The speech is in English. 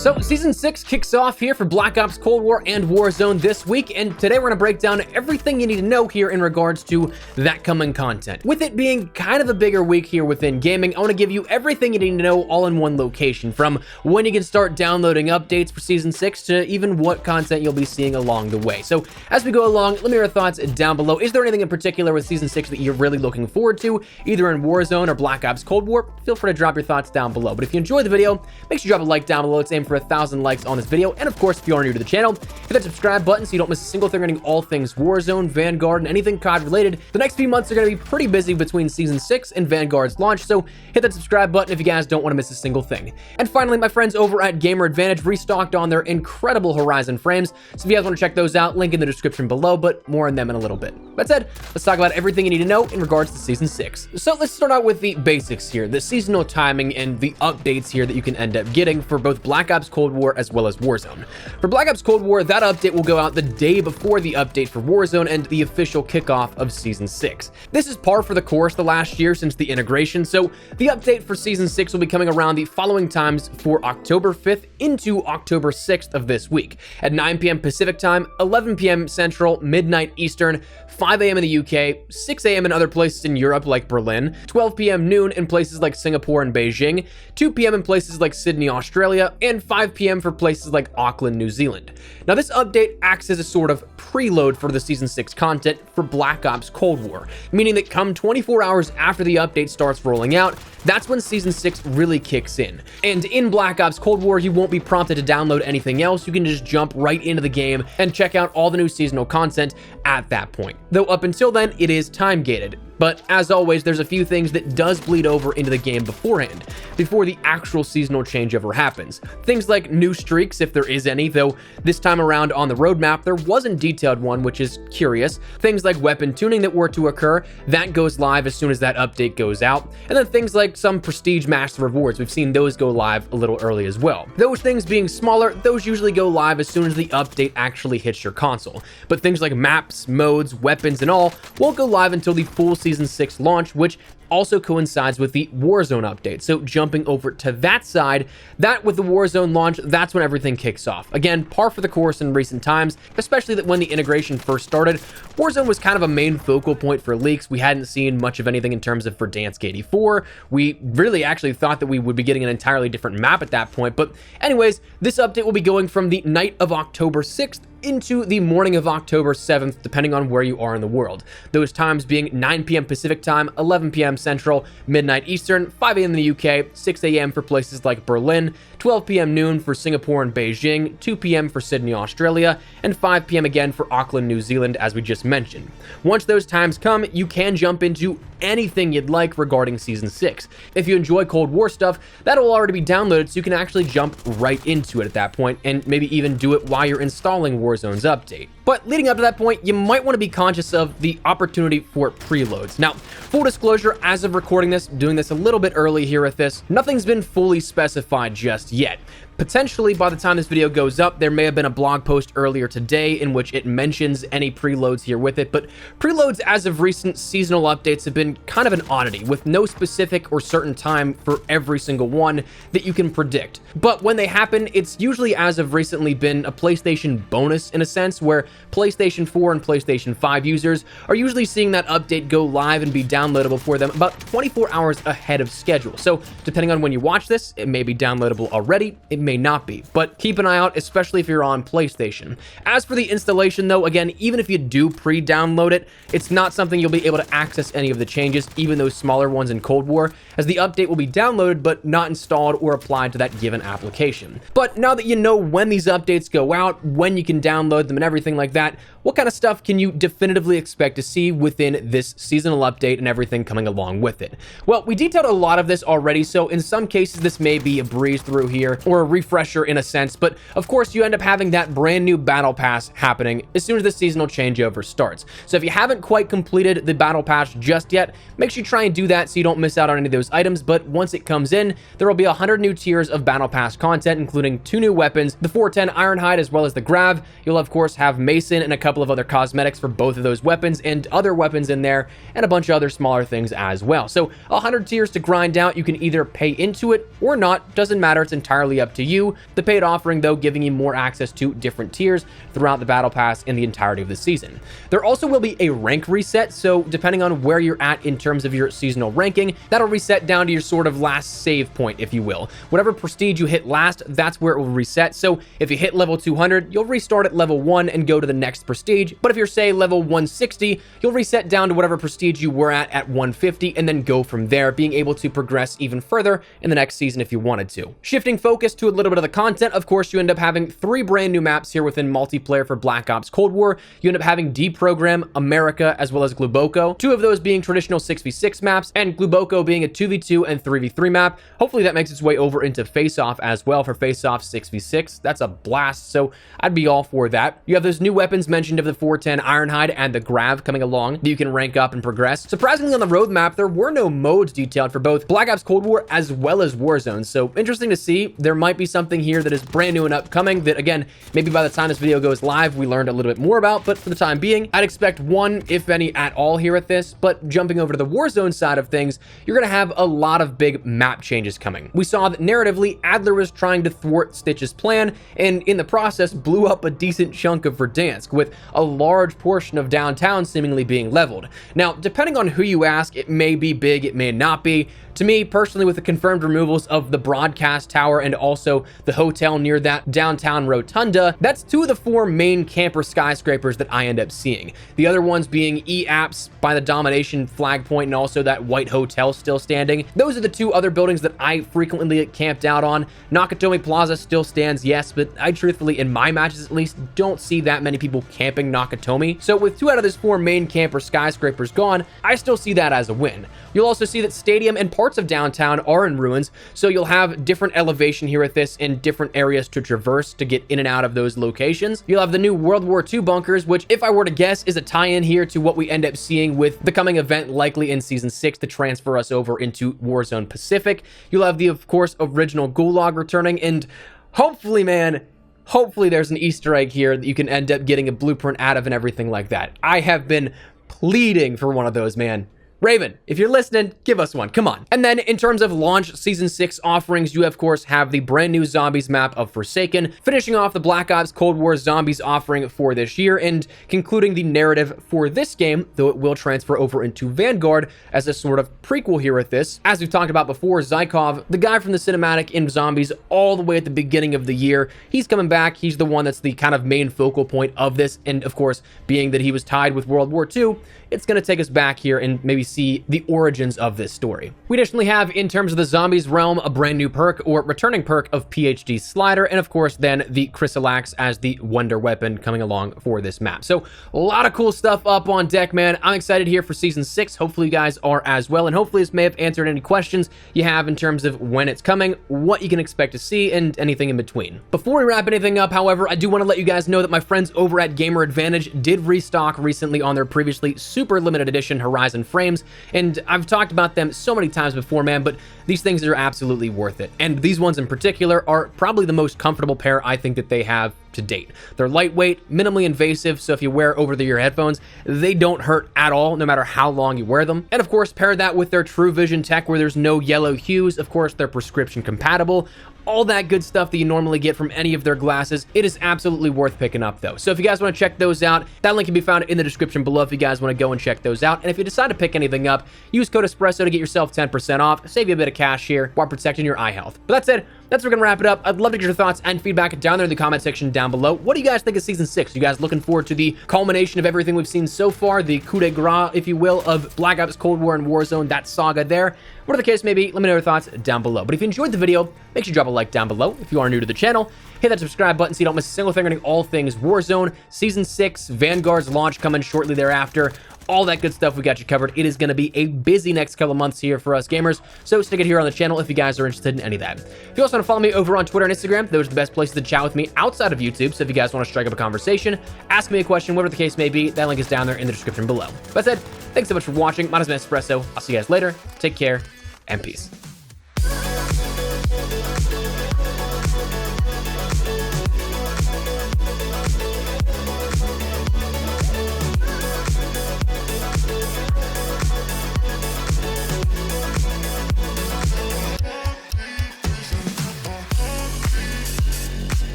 So Season 6 kicks off here for Black Ops Cold War and Warzone this week, and today we're going to break down everything you need to know here in regards to that coming content. With it being kind of a bigger week here within gaming, I want to give you everything you need to know all in one location, from when you can start downloading updates for Season 6 to even what content you'll be seeing along the way. So as we go along, let me know your thoughts down below. Is there anything in particular with Season 6 that you're really looking forward to, either in Warzone or Black Ops Cold War? Feel free to drop your thoughts down below. But if you enjoyed the video, make sure you drop a like down below. Let's aim for 1,000 likes on this video. And of course, if you are new to the channel, hit that subscribe button so you don't miss a single thing regarding all things Warzone, Vanguard, and anything COD related. The next few months are going to be pretty busy between Season 6 and Vanguard's launch, so hit that subscribe button if you guys don't want to miss a single thing. And finally, my friends over at Gamer Advantage restocked on their incredible Horizon frames, so if you guys want to check those out, link in the description below, but more on them in a little bit. That said, let's talk about everything you need to know in regards to Season 6. So let's start out with the basics here, the seasonal timing and the updates here that you can end up getting for both Black Ops Cold War as well as Warzone. For Black Ops Cold War, that update will go out the day before the update for Warzone and the official kickoff of Season 6. This is par for the course the last year since the integration, so the update for Season 6 will be coming around the following times for October 5th into October 6th of this week, at 9 p.m. Pacific time, 11 p.m. Central, midnight Eastern, 5 a.m. in the UK, 6 a.m. in other places in Europe like Berlin, 12 p.m. noon in places like Singapore and Beijing, 2 p.m. in places like Sydney, Australia, and 5 p.m. for places like Auckland, New Zealand. Now this update acts as a sort of preload for the Season 6 content for Black Ops Cold War, meaning that come 24 hours after the update starts rolling out, that's when Season 6 really kicks in. And in Black Ops Cold War, you won't be prompted to download anything else. You can just jump right into the game and check out all the new seasonal content at that point. Though up until then, it is time gated. But as always, there's a few things that does bleed over into the game beforehand, before the actual seasonal changeover happens. Things like new streaks, if there is any, though this time around on the roadmap, there wasn't detailed one, which is curious. Things like weapon tuning that were to occur, that goes live as soon as that update goes out. And then things like some prestige master rewards, we've seen those go live a little early as well. Those things being smaller, those usually go live as soon as the update actually hits your console. But things like maps, modes, weapons, and all won't go live until the full Season 6 launch, which also coincides with the Warzone update. So jumping over to that side, that with the Warzone launch, that's when everything kicks off. Again, par for the course in recent times, especially that when the integration first started, Warzone was kind of a main focal point for leaks. We hadn't seen much of anything in terms of Verdansk 84. We really actually thought that we would be getting an entirely different map at that point. But anyways, this update will be going from the night of October 6th into the morning of October 7th, depending on where you are in the world. Those times being 9 p.m. Pacific time, 11 p.m. Central, midnight Eastern, 5 a.m. in the UK, 6 a.m. for places like Berlin, 12 p.m. noon for Singapore and Beijing, 2 p.m. for Sydney, Australia, and 5 p.m. again for Auckland, New Zealand, as we just mentioned. Once those times come, you can jump into anything you'd like regarding Season 6. If you enjoy Cold War stuff, that'll already be downloaded, so you can actually jump right into it at that point, and maybe even do it while you're installing Warzone's update. But leading up to that point, you might want to be conscious of the opportunity for preloads. Now, full disclosure, as of recording this, doing this a little bit early here with this, nothing's been fully specified just yet. Potentially, by the time this video goes up, there may have been a blog post earlier today in which it mentions any preloads here with it, but preloads as of recent seasonal updates have been kind of an oddity, with no specific or certain time for every single one that you can predict. But when they happen, it's usually as of recently been a PlayStation bonus in a sense, where PlayStation 4 and PlayStation 5 users are usually seeing that update go live and be downloadable for them about 24 hours ahead of schedule. So depending on when you watch this, it may be downloadable already, it may not be, but keep an eye out, especially if you're on PlayStation. As for the installation though, again, even if you do pre-download it, it's not something you'll be able to access any of the changes, even those smaller ones in Cold War, as the update will be downloaded but not installed or applied to that given application. But now that you know when these updates go out, when you can download them and everything like that, what kind of stuff can you definitively expect to see within this seasonal update and everything coming along with it? Well, we detailed a lot of this already, so in some cases this may be a breeze through here or a refresher in a sense, but of course you end up having that brand new battle pass happening as soon as the seasonal changeover starts. So if you haven't quite completed the battle pass just yet, make sure you try and do that so you don't miss out on any of those items. But once it comes in, there will be 100 new tiers of battle pass content, including 2 new weapons, the 410 Ironhide as well as the Grav. You'll of course have Mason and a couple of other cosmetics for both of those weapons and other weapons in there, and a bunch of other smaller things as well. So 100 tiers to grind out. You can either pay into it or not, doesn't matter, it's entirely up to to you. The paid offering, though, giving you more access to different tiers throughout the battle pass in the entirety of the season. There also will be a rank reset, so depending on where you're at in terms of your seasonal ranking, that'll reset down to your sort of last save point, if you will. Whatever prestige you hit last, that's where it will reset. So if you hit level 200, you'll restart at level 1 and go to the next prestige. But if you're, say, level 160, you'll reset down to whatever prestige you were at 150 and then go from there, being able to progress even further in the next season if you wanted to. Shifting focus to a little bit of the content, of course, you end up having 3 brand new maps here within multiplayer for Black Ops Cold War. You end up having Deprogram, Amerika, as well as Gluboko, 2 of those being traditional 6v6 maps, and Gluboko being a 2v2 and 3v3 map. Hopefully that makes its way over into Face-Off as well for Face-Off 6v6. That's a blast, so I'd be all for that. You have those new weapons mentioned of the 410 Ironhide and the Grav coming along that you can rank up and progress. Surprisingly, on the roadmap, there were no modes detailed for both Black Ops Cold War as well as Warzone, so interesting to see. There might be something here that is brand new and upcoming that, again, maybe by the time this video goes live, we learned a little bit more about, but for the time being, I'd expect one, if any, at all here at this. But jumping over to the Warzone side of things, you're going to have a lot of big map changes coming. We saw that narratively, Adler was trying to thwart Stitch's plan, and in the process, blew up a decent chunk of Verdansk, with a large portion of downtown seemingly being leveled. Now, depending on who you ask, it may be big, it may not be. To me, personally, with the confirmed removals of the broadcast tower and also the hotel near that downtown rotunda, that's 2 of the 4 main camper skyscrapers that I end up seeing. The other ones being E-Apps by the Domination flag point and also that white hotel still standing. Those are the 2 other buildings that I frequently get camped out on. Nakatomi Plaza still stands, yes, but I truthfully, in my matches at least, don't see that many people camping Nakatomi. So with 2 out of those 4 main camper skyscrapers gone, I still see that as a win. You'll also see that Stadium and parts of downtown are in ruins, so you'll have different elevation here at this and different areas to traverse to get in and out of those locations. You'll have the new World War II bunkers, which, if I were to guess, is a tie-in here to what we end up seeing with the coming event likely in Season 6 to transfer us over into Warzone Pacific. You'll have the, of course, original Gulag returning, and hopefully, man, hopefully there's an Easter egg here that you can end up getting a blueprint out of and everything like that. I have been pleading for one of those, man. Raven, if you're listening, give us one. Come on. And then in terms of launch Season 6 offerings, you of course have the brand new Zombies map of Forsaken, finishing off the Black Ops Cold War Zombies offering for this year, and concluding the narrative for this game, though it will transfer over into Vanguard as a sort of prequel here at this. As we've talked about before, Zykov, the guy from the cinematic in Zombies all the way at the beginning of the year, he's coming back. He's the one that's the kind of main focal point of this, and of course, being that he was tied with World War II, it's going to take us back here and maybe see the origins of this story. We additionally have, in terms of the Zombies realm, a brand new perk or returning perk of PhD Slider, and of course then the Chrysalax as the wonder weapon coming along for this map. So a lot of cool stuff up on deck, man. I'm excited here for Season 6. Hopefully you guys are as well, and hopefully this may have answered any questions you have in terms of when it's coming, what you can expect to see, and anything in between. Before we wrap anything up, however, I do want to let you guys know that my friends over at Gamer Advantage did restock recently on their previously super limited edition Horizon frames, and I've talked about them so many times before, man, but these things are absolutely worth it. And these ones in particular are probably the most comfortable pair I think that they have to date. They're lightweight, minimally invasive, so if you wear over-the-ear headphones, they don't hurt at all, no matter how long you wear them. And of course, pair that with their True Vision tech where there's no yellow hues. Of course, they're prescription compatible. All that good stuff that you normally get from any of their glasses. It is absolutely worth picking up though. So if you guys want to check those out, that link can be found in the description below if you guys want to go and check those out. And if you decide to pick anything up, use code Espresso to get yourself 10% off. Save you a bit of cash here while protecting your eye health. But that said, that's where we're gonna wrap it up. I'd love to get your thoughts and feedback down there in the comment section down below. What do you guys think of Season 6? You guys looking forward to the culmination of everything we've seen so far, the coup de grace, if you will, of Black Ops Cold War and Warzone, that saga there? Whatever the case may be, let me know your thoughts down below. But if you enjoyed the video, make sure you drop a like down below. If you are new to the channel, hit that subscribe button so you don't miss a single thing regarding all things Warzone, Season 6, Vanguard's launch coming shortly thereafter. All that good stuff we got you covered. It is going to be a busy next couple of months here for us gamers, so stick it here on the channel if you guys are interested in any of that. If you also want to follow me over on Twitter and Instagram, those are the best places to chat with me outside of YouTube, so if you guys want to strike up a conversation, ask me a question, whatever the case may be, that link is down there in the description below. That said, thanks so much for watching. My name is Espresso. I'll see you guys later. Take care, and peace.